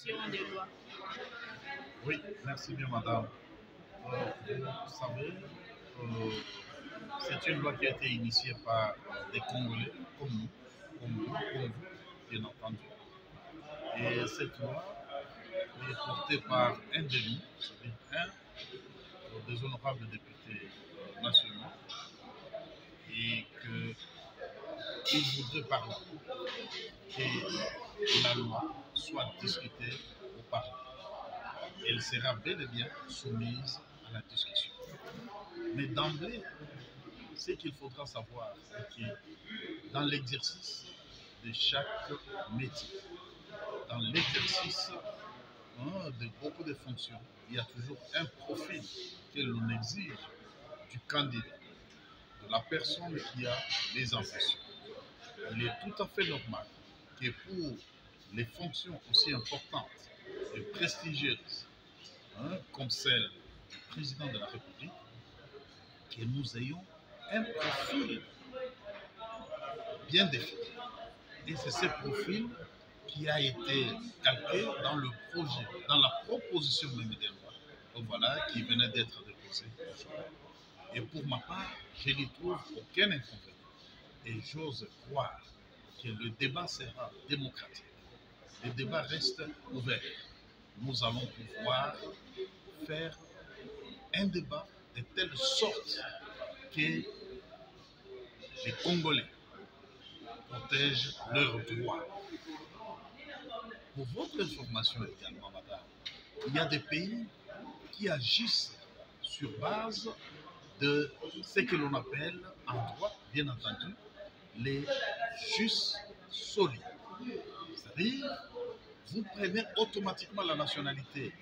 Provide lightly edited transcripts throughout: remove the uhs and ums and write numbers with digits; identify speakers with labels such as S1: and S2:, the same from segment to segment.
S1: proposition de loi.
S2: Oui, merci bien, madame. Vous savez, euh, c'est une loi qui a été initiée par des Congolais comme nous, comme vous, bien entendu. Et cette loi est portée par un de nous, c'est-à-dire un des honorables députés nationaux, et qu'il voudrait par là que la loi soit discutée au Parlement. Elle sera bel et bien soumise à la discussion. Mais d'emblée, ce qu'il faudra savoir, c'est que dans l'exercice de chaque métier, dans l'exercice de beaucoup de fonctions, il y a toujours un profil que l'on exige du candidat, de la personne qui a les ambitions. Il est tout à fait normal que pour les fonctions aussi importantes et prestigieuses comme celle du président de la République, que nous ayons un profil bien défini. Et c'est ce profil qui a été calqué dans le projet, dans la proposition même des lois, donc voilà, qui venait d'être déposée aujourd'hui. Et pour ma part, je n'y trouve aucun inconvénient. Et j'ose croire que le débat sera démocratique. Le débat reste ouvert. Nous allons pouvoir faire un débat de telle sorte que les Congolais protègent leurs droits. Pour votre information également, madame, il y a des pays qui agissent sur base de ce que l'on appelle en droit, bien entendu, les jus soli. C'est-à-dire, vous prenez automatiquement la nationalité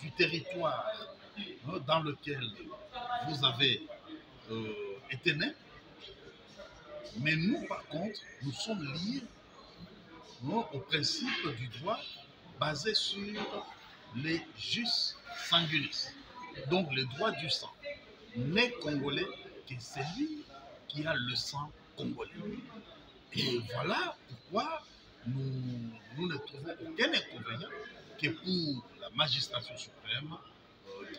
S2: du territoire dans lequel vous avez été né. Mais nous, par contre, nous sommes liés au principe du droit basé sur les jus sanguinis, donc le droit du sang. N'est congolais que celui qui a le sang congolais. Et voilà pourquoi nous ne trouvons aucun inconvénient que pour la magistrature suprême,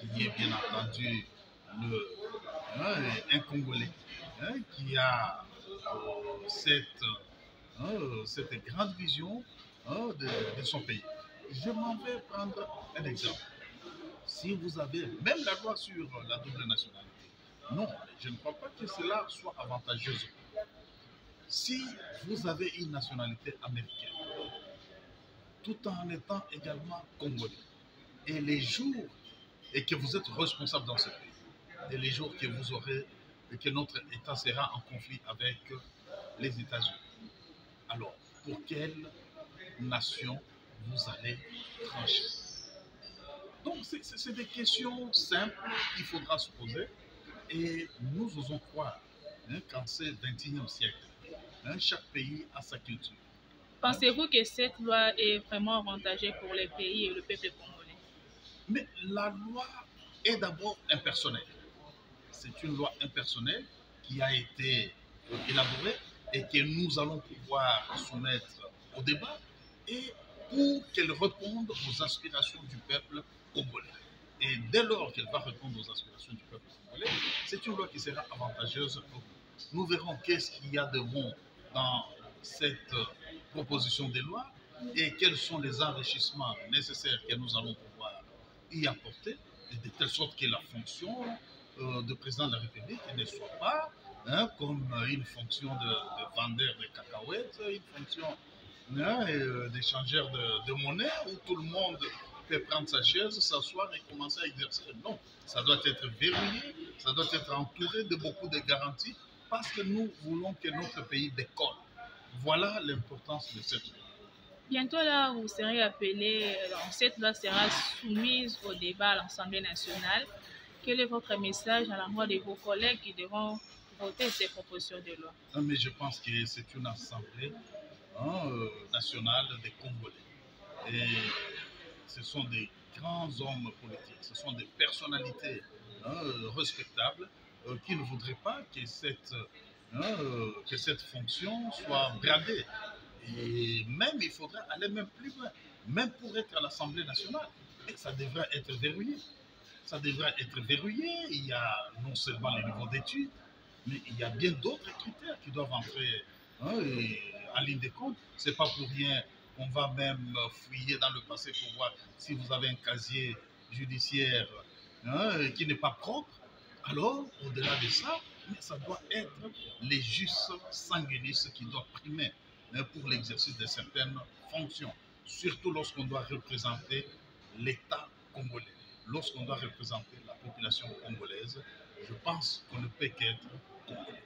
S2: qui est bien entendu un Congolais qui a cette grande vision de son pays. Je m'en vais prendre un exemple. Si vous avez même la loi sur la double nationalité, non, je ne crois pas que cela soit avantageux. Si vous avez une nationalité américaine, tout en étant également congolais, et les jours et que vous êtes responsable dans ce pays, et les jours que vous aurez et que notre État sera en conflit avec les États-Unis, alors pour quelle nation vous allez trancher? Donc c'est des questions simples qu'il faudra se poser, et nous osons croire qu'en ce 21e siècle, chaque pays a sa culture.
S1: Pensez-vous que cette loi est vraiment avantageuse pour les pays et le peuple congolais?
S2: Mais la loi est d'abord impersonnelle. C'est une loi impersonnelle qui a été élaborée et que nous allons pouvoir soumettre au débat, et pour qu'elle réponde aux aspirations du peuple congolais. Et dès lors qu'elle va répondre aux aspirations du peuple congolais, c'est une loi qui sera avantageuse pour nous. Nous verrons qu'est-ce qu'il y a de bon dans cette proposition de loi et quels sont les enrichissements nécessaires que nous allons pouvoir y apporter, de telle sorte que la fonction de président de la République ne soit pas comme une fonction de vendeur de cacahuètes, une fonction d'échangeur de monnaie où tout le monde peut prendre sa chaise, s'asseoir et commencer à exercer. Non, ça doit être verrouillé, ça doit être entouré de beaucoup de garanties parce que nous voulons que notre pays décolle. Voilà l'importance de cette loi.
S1: Bientôt là, vous serez appelé, cette loi sera soumise au débat à l'Assemblée nationale. Quel est votre message à l'endroit de vos collègues qui devront voter ces propositions de loi?
S2: Mais je pense que c'est une assemblée nationale des Congolais. Et ce sont des grands hommes politiques, ce sont des personnalités respectables qui ne voudraient pas que cette fonction soit bradée. Et même, il faudrait aller même plus loin. même pour être à l'Assemblée nationale. Et ça devrait être verrouillé. Ça devrait être verrouillé. Il y a non seulement les niveaux d'études, mais il y a bien d'autres critères qui doivent entrer en ligne de compte. Ce n'est pas pour rien qu'on va même fouiller dans le passé pour voir si vous avez un casier judiciaire qui n'est pas propre. Alors, au-delà de ça, ça doit être les justes sanguinistes qui doivent primer pour l'exercice de certaines fonctions, surtout lorsqu'on doit représenter l'État congolais, lorsqu'on doit représenter la population congolaise. Je pense qu'on ne peut qu'être congolais.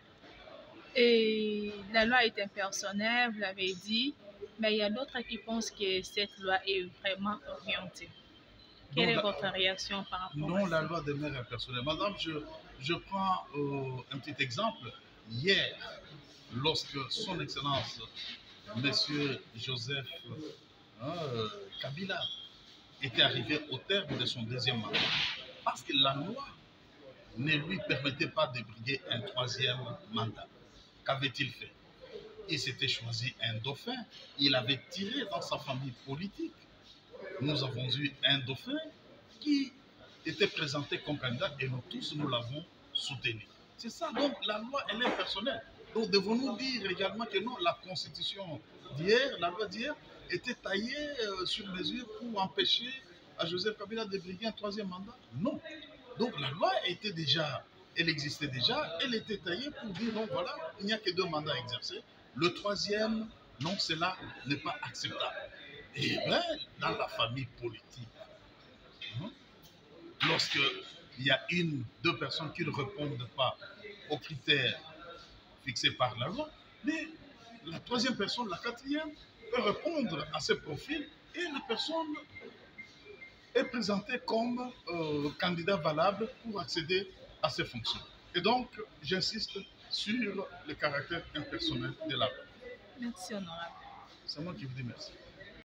S1: Et la loi est impersonnelle, vous l'avez dit, mais il y a d'autres qui pensent que cette loi est vraiment orientée. Quelle est votre réaction par rapport à ça?
S2: Non, la loi demeure impersonnelle. Madame, je prends un petit exemple. Hier, lorsque son Excellence, Monsieur Joseph Kabila, était arrivé au terme de son deuxième mandat, parce que la loi ne lui permettait pas de briguer un troisième mandat. Qu'avait-il fait? Il s'était choisi un dauphin. Il avait tiré dans sa famille politique. Nous avons eu un dauphin qui était présenté comme candidat et nous tous, nous l'avons soutenu. C'est ça, donc la loi, elle est personnelle. Donc devons-nous dire également que non, la constitution d'hier, la loi d'hier, était taillée sur mesure pour empêcher à Joseph Kabila de briguer un troisième mandat? Non. Donc la loi était déjà, elle existait déjà, elle était taillée pour dire non, voilà, il n'y a que 2 mandats à exercer. Le troisième, non, cela n'est pas acceptable. Et bien, dans la famille politique, lorsqu'il y a 1, 2 personnes qui ne répondent pas aux critères fixés par la loi, mais la troisième personne, la quatrième, peut répondre à ce profil et la personne est présentée comme candidat valable pour accéder à ces fonctions. Et donc, j'insiste sur le caractère impersonnel de la loi.
S1: Merci, honorable.
S2: C'est moi qui vous dis merci.